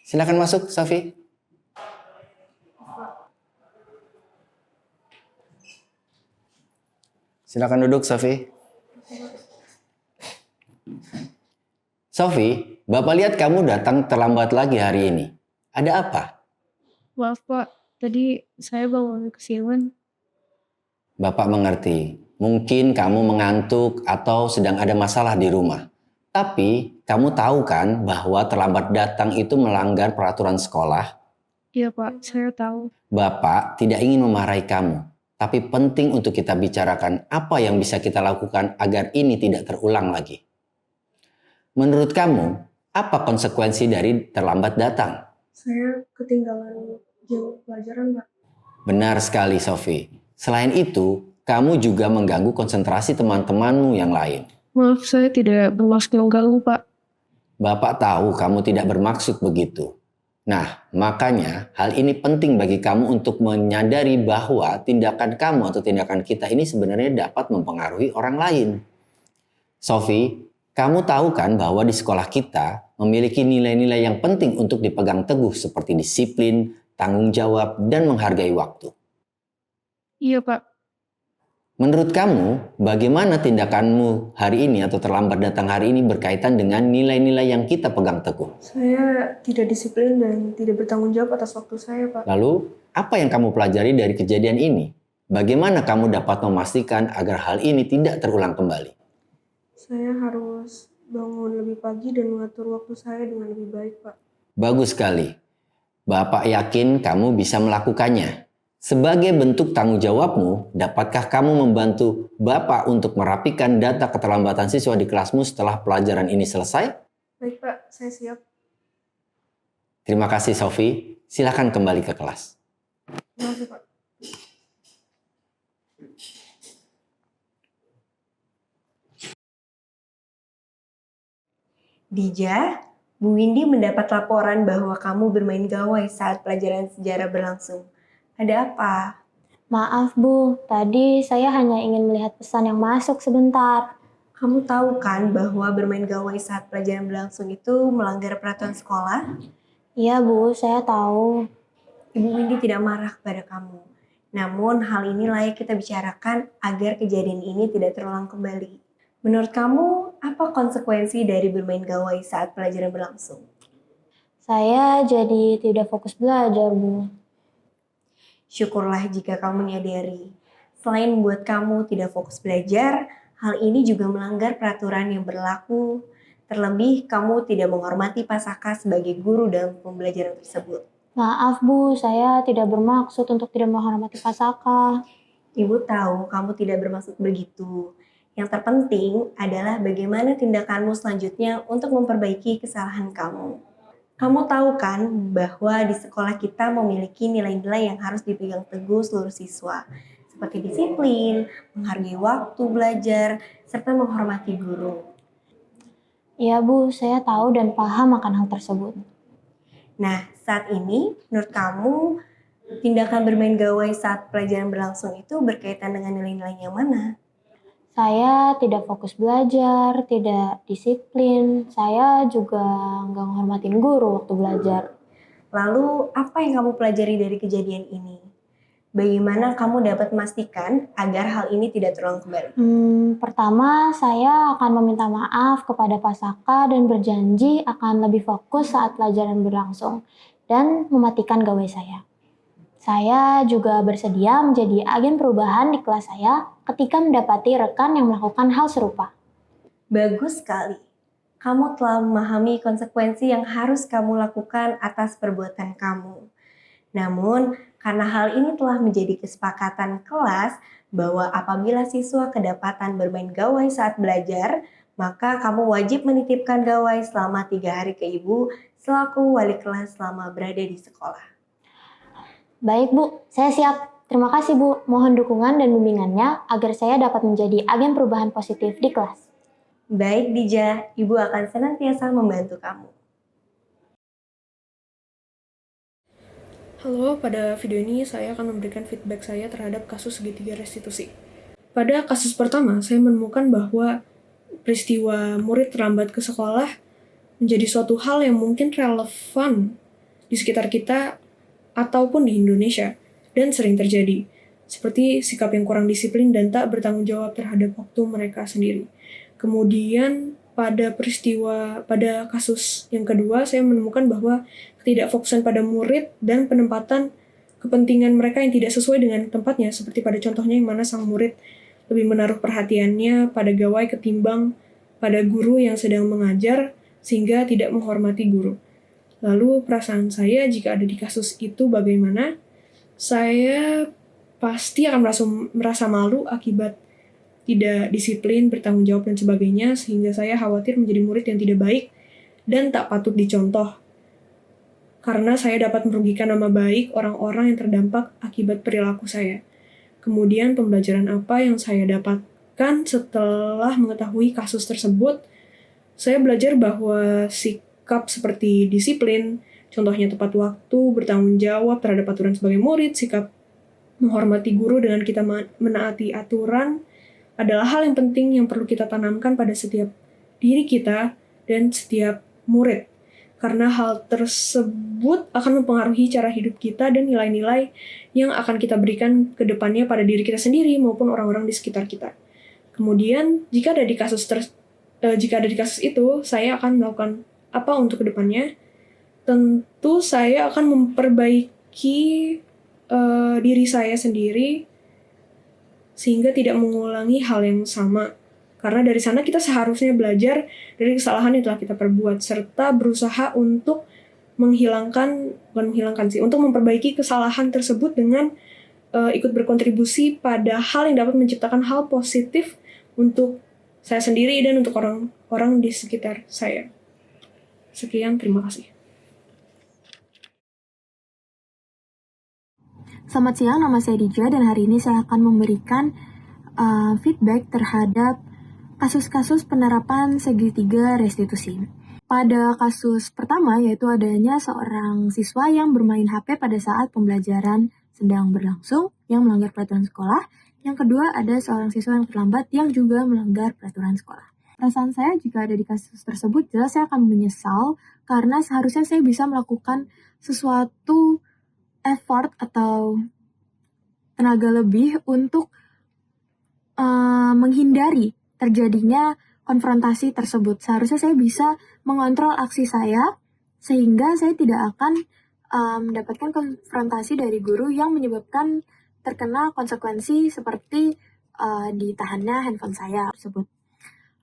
Silakan masuk, Sofi. Silakan duduk, Sofi. Sofi, Bapak lihat kamu datang terlambat lagi hari ini. Ada apa? Maaf Pak, tadi saya bangun kesiangan. Bapak mengerti. Mungkin kamu mengantuk atau sedang ada masalah di rumah. Tapi, kamu tahu kan bahwa terlambat datang itu melanggar peraturan sekolah? Iya Pak, saya tahu. Bapak tidak ingin memarahi kamu. Tapi penting untuk kita bicarakan apa yang bisa kita lakukan agar ini tidak terulang lagi. Menurut kamu, apa konsekuensi dari terlambat datang? Saya ketinggalan jam pelajaran Pak. Benar sekali, Sofi. Selain itu, kamu juga mengganggu konsentrasi teman-temanmu yang lain. Maaf, saya tidak bermaksud mengganggu Pak. Bapak tahu kamu tidak bermaksud begitu. Nah, makanya hal ini penting bagi kamu untuk menyadari bahwa tindakan kamu atau tindakan kita ini sebenarnya dapat mempengaruhi orang lain. Sofi, kamu tahu kan bahwa di sekolah kita memiliki nilai-nilai yang penting untuk dipegang teguh seperti disiplin, tanggung jawab, dan menghargai waktu. Iya Pak. Menurut kamu, bagaimana tindakanmu hari ini atau terlambat datang hari ini berkaitan dengan nilai-nilai yang kita pegang teguh? Saya tidak disiplin dan tidak bertanggung jawab atas waktu saya Pak. Lalu, apa yang kamu pelajari dari kejadian ini? Bagaimana kamu dapat memastikan agar hal ini tidak terulang kembali? Saya harus bangun lebih pagi dan mengatur waktu saya dengan lebih baik Pak. Bagus sekali. Bapak yakin kamu bisa melakukannya. Sebagai bentuk tanggung jawabmu, dapatkah kamu membantu Bapak untuk merapikan data keterlambatan siswa di kelasmu setelah pelajaran ini selesai? Baik Pak, saya siap. Terima kasih, Sofi. Silakan kembali ke kelas. Terima kasih Pak. Dija, Bu Windy mendapat laporan bahwa kamu bermain gawai saat pelajaran sejarah berlangsung. Ada apa? Maaf Bu, tadi saya hanya ingin melihat pesan yang masuk sebentar. Kamu tahu kan bahwa bermain gawai saat pelajaran berlangsung itu melanggar peraturan sekolah? Iya Bu, saya tahu. Ibu Windy tidak marah kepada kamu. Namun hal ini layak kita bicarakan agar kejadian ini tidak terulang kembali. Menurut kamu, apa konsekuensi dari bermain gawai saat pelajaran berlangsung? Saya jadi tidak fokus belajar Bu. Syukurlah jika kamu menyadari. Selain membuat kamu tidak fokus belajar, hal ini juga melanggar peraturan yang berlaku. Terlebih, kamu tidak menghormati Pasaka sebagai guru dalam pembelajaran tersebut. Maaf Bu, saya tidak bermaksud untuk tidak menghormati Pasaka. Ibu tahu kamu tidak bermaksud begitu. Yang terpenting adalah bagaimana tindakanmu selanjutnya untuk memperbaiki kesalahan kamu. Kamu tahu kan bahwa di sekolah kita memiliki nilai-nilai yang harus dipegang teguh seluruh siswa. Seperti disiplin, menghargai waktu belajar, serta menghormati guru. Iya Bu, saya tahu dan paham akan hal tersebut. Nah, saat ini menurut kamu tindakan bermain gawai saat pelajaran berlangsung itu berkaitan dengan nilai-nilai yang mana? Saya tidak fokus belajar, tidak disiplin. Saya juga nggak menghormatin guru waktu belajar. Lalu, apa yang kamu pelajari dari kejadian ini? Bagaimana kamu dapat memastikan agar hal ini tidak terulang kembali? Pertama, saya akan meminta maaf kepada Pasaka dan berjanji akan lebih fokus saat pelajaran berlangsung dan mematikan gawai saya. Saya juga bersedia menjadi agen perubahan di kelas saya ketika mendapati rekan yang melakukan hal serupa. Bagus sekali. Kamu telah memahami konsekuensi yang harus kamu lakukan atas perbuatan kamu. Namun, karena hal ini telah menjadi kesepakatan kelas bahwa apabila siswa kedapatan bermain gawai saat belajar, maka kamu wajib menitipkan gawai selama 3 hari ke ibu selaku wali kelas selama berada di sekolah. Baik Bu, saya siap. Terima kasih Bu, mohon dukungan dan bimbingannya agar saya dapat menjadi agen perubahan positif di kelas. Baik Dija, ibu akan senantiasa membantu kamu. Halo, pada video ini saya akan memberikan feedback saya terhadap kasus segitiga restitusi. Pada kasus pertama, saya menemukan bahwa peristiwa murid terlambat ke sekolah menjadi suatu hal yang mungkin relevan di sekitar kita ataupun di Indonesia, dan sering terjadi, seperti sikap yang kurang disiplin dan tak bertanggung jawab terhadap waktu mereka sendiri. Kemudian pada kasus yang kedua, saya menemukan bahwa ketidakfokusan pada murid dan penempatan kepentingan mereka yang tidak sesuai dengan tempatnya, seperti pada contohnya yang mana sang murid lebih menaruh perhatiannya pada gawai ketimbang pada guru yang sedang mengajar, sehingga tidak menghormati guru. Lalu perasaan saya jika ada di kasus itu bagaimana? Saya pasti akan merasa malu akibat tidak disiplin, bertanggung jawab, dan sebagainya, sehingga saya khawatir menjadi murid yang tidak baik dan tak patut dicontoh. Karena saya dapat merugikan nama baik orang-orang yang terdampak akibat perilaku saya. Kemudian pembelajaran apa yang saya dapatkan setelah mengetahui kasus tersebut? Saya belajar bahwa sikap seperti disiplin, contohnya tepat waktu, bertanggung jawab terhadap aturan sebagai murid, sikap menghormati guru dengan kita menaati aturan, adalah hal yang penting yang perlu kita tanamkan pada setiap diri kita dan setiap murid. Karena hal tersebut akan mempengaruhi cara hidup kita dan nilai-nilai yang akan kita berikan ke depannya pada diri kita sendiri maupun orang-orang di sekitar kita. Kemudian, jika ada di kasus itu, saya akan melakukan apa untuk ke depannya? Tentu saya akan memperbaiki diri saya sendiri sehingga tidak mengulangi hal yang sama. Karena dari sana kita seharusnya belajar dari kesalahan yang telah kita perbuat, serta berusaha untuk untuk memperbaiki kesalahan tersebut dengan ikut berkontribusi pada hal yang dapat menciptakan hal positif untuk saya sendiri dan untuk orang-orang di sekitar saya. Sekian, terima kasih. Selamat siang, nama saya Dija dan hari ini saya akan memberikan feedback terhadap kasus-kasus penerapan segitiga restitusi. Pada kasus pertama, yaitu adanya seorang siswa yang bermain HP pada saat pembelajaran sedang berlangsung yang melanggar peraturan sekolah. Yang kedua, ada seorang siswa yang terlambat yang juga melanggar peraturan sekolah. Perasaan saya jika ada di kasus tersebut, jelas saya akan menyesal karena seharusnya saya bisa melakukan sesuatu effort atau tenaga lebih untuk menghindari terjadinya konfrontasi tersebut. Seharusnya saya bisa mengontrol aksi saya sehingga saya tidak akan mendapatkan konfrontasi dari guru yang menyebabkan terkena konsekuensi seperti ditahannya handphone saya tersebut.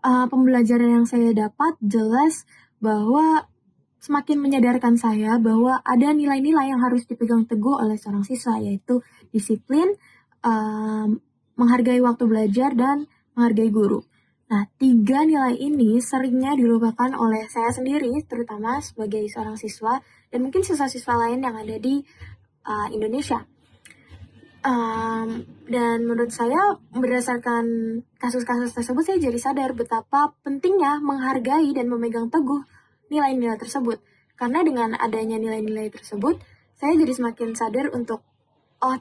Pembelajaran yang saya dapat jelas bahwa semakin menyadarkan saya bahwa ada nilai-nilai yang harus dipegang teguh oleh seorang siswa, yaitu disiplin, menghargai waktu belajar, dan menghargai guru. Nah, 3 nilai ini seringnya dilupakan oleh saya sendiri, terutama sebagai seorang siswa, dan mungkin siswa-siswa lain yang ada di Indonesia. Dan menurut saya, berdasarkan kasus-kasus tersebut, saya jadi sadar betapa pentingnya menghargai dan memegang teguh nilai-nilai tersebut. Karena dengan adanya nilai-nilai tersebut, saya jadi semakin sadar untuk,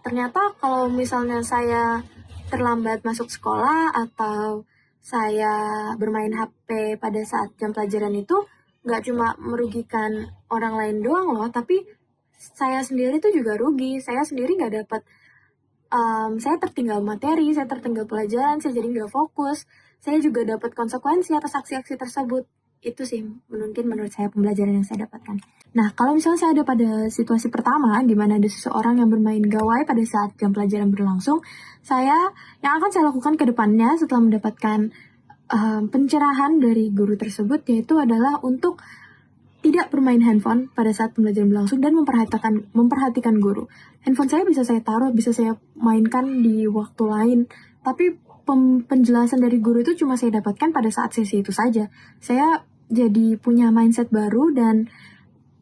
ternyata kalau misalnya saya terlambat masuk sekolah atau saya bermain HP pada saat jam pelajaran itu nggak cuma merugikan orang lain doang loh, tapi saya sendiri tuh juga rugi. Saya sendiri nggak dapat, saya tertinggal materi, saya tertinggal pelajaran, saya jadi nggak fokus. Saya juga dapat konsekuensi atas aksi-aksi tersebut. Itu sih mungkin menurut saya pembelajaran yang saya dapatkan. Nah, kalau misalnya saya ada pada situasi pertama, di mana ada seseorang yang bermain gawai pada saat jam pelajaran berlangsung, yang akan saya lakukan ke depannya setelah mendapatkan pencerahan dari guru tersebut, yaitu adalah untuk tidak bermain handphone pada saat pembelajaran berlangsung dan memperhatikan guru. Handphone saya bisa saya taruh, bisa saya mainkan di waktu lain, tapi penjelasan dari guru itu cuma saya dapatkan pada saat sesi itu saja. Saya jadi punya mindset baru dan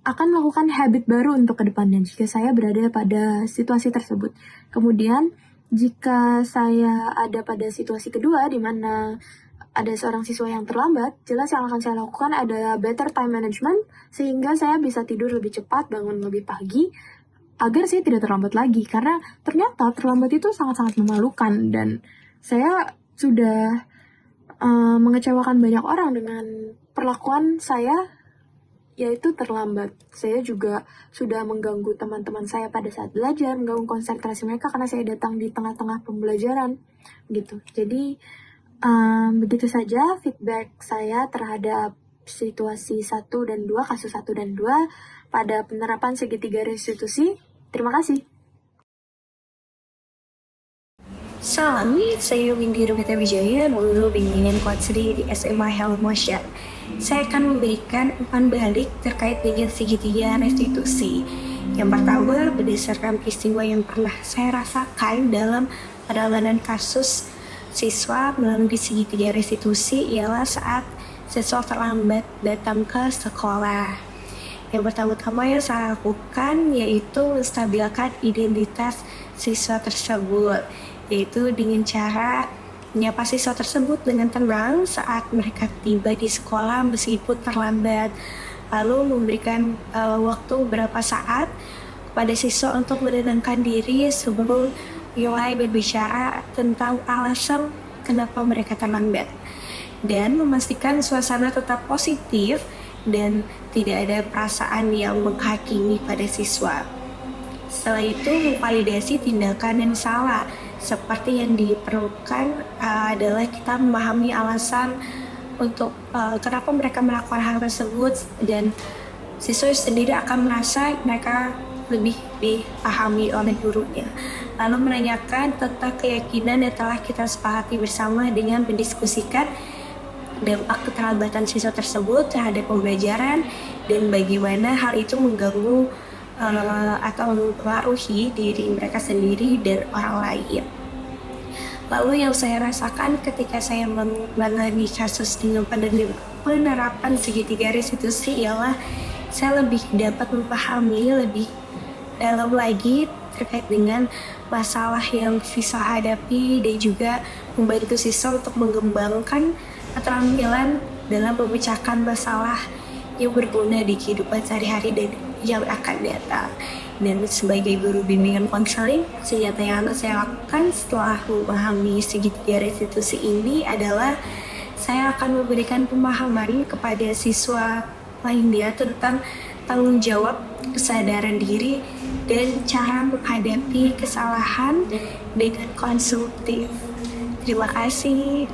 akan melakukan habit baru untuk kedepannya jika saya berada pada situasi tersebut. Kemudian, jika saya ada pada situasi kedua di mana ada seorang siswa yang terlambat, jelas yang akan saya lakukan adalah better time management sehingga saya bisa tidur lebih cepat, bangun lebih pagi, agar saya tidak terlambat lagi. Karena ternyata terlambat itu sangat-sangat memalukan dan saya sudah mengecewakan banyak orang dengan perlakuan saya yaitu terlambat. Saya juga sudah mengganggu teman-teman saya pada saat belajar, mengganggu konsentrasi mereka karena saya datang di tengah-tengah pembelajaran gitu. Jadi begitu saja feedback saya terhadap situasi 1 dan 2, kasus 1 dan 2 pada penerapan segitiga restitusi. Terima kasih. Salam, saya Windy Rumita Wijaya, guru bimbingan Kuatsri di SMA Helmosya. Saya akan memberikan umpan balik terkait dengan segitiga restitusi. Yang pertama, berdasarkan peristiwa yang pernah saya rasakan dalam penanganan kasus siswa melalui segitiga restitusi ialah saat siswa terlambat datang ke sekolah. Yang pertama-tama yang saya lakukan yaitu menstabilkan identitas siswa tersebut, yaitu dengan cara menyapa siswa tersebut dengan tenang saat mereka tiba di sekolah meskipun terlambat, lalu memberikan waktu beberapa saat pada siswa untuk menenangkan diri sebelum mulai berbicara tentang alasan kenapa mereka terlambat, dan memastikan suasana tetap positif dan tidak ada perasaan yang menghakimi pada siswa. Setelah itu, memvalidasi tindakan yang salah. Seperti yang diperlukan adalah kita memahami alasan untuk kenapa mereka melakukan hal tersebut, dan siswa sendiri akan merasa mereka lebih dipahami oleh gurunya. Lalu menanyakan tentang keyakinan yang telah kita sepakati bersama dengan mendiskusikan dampak keterlambatan siswa tersebut terhadap pembelajaran dan bagaimana hal itu mengganggu atau mempengaruhi diri mereka sendiri dan orang lain. Lalu yang saya rasakan ketika saya menangani kasus dengan penerapan segitiga restitusi ialah saya lebih dapat memahami lebih dalam lagi terkait dengan masalah yang siswa hadapi dan juga membantu siswa untuk mengembangkan keterampilan dalam memecahkan masalah yang berguna di kehidupan sehari-hari dan yang akan datang. Dan sebagai guru bimbingan konseling, senjata yang harus saya lakukan setelah memahami segitiga restitusi ini adalah saya akan memberikan pemahaman kepada siswa lainnya tentang tanggung jawab, kesadaran diri, dan cara menghadapi kesalahan dengan konstruktif. Terima kasih.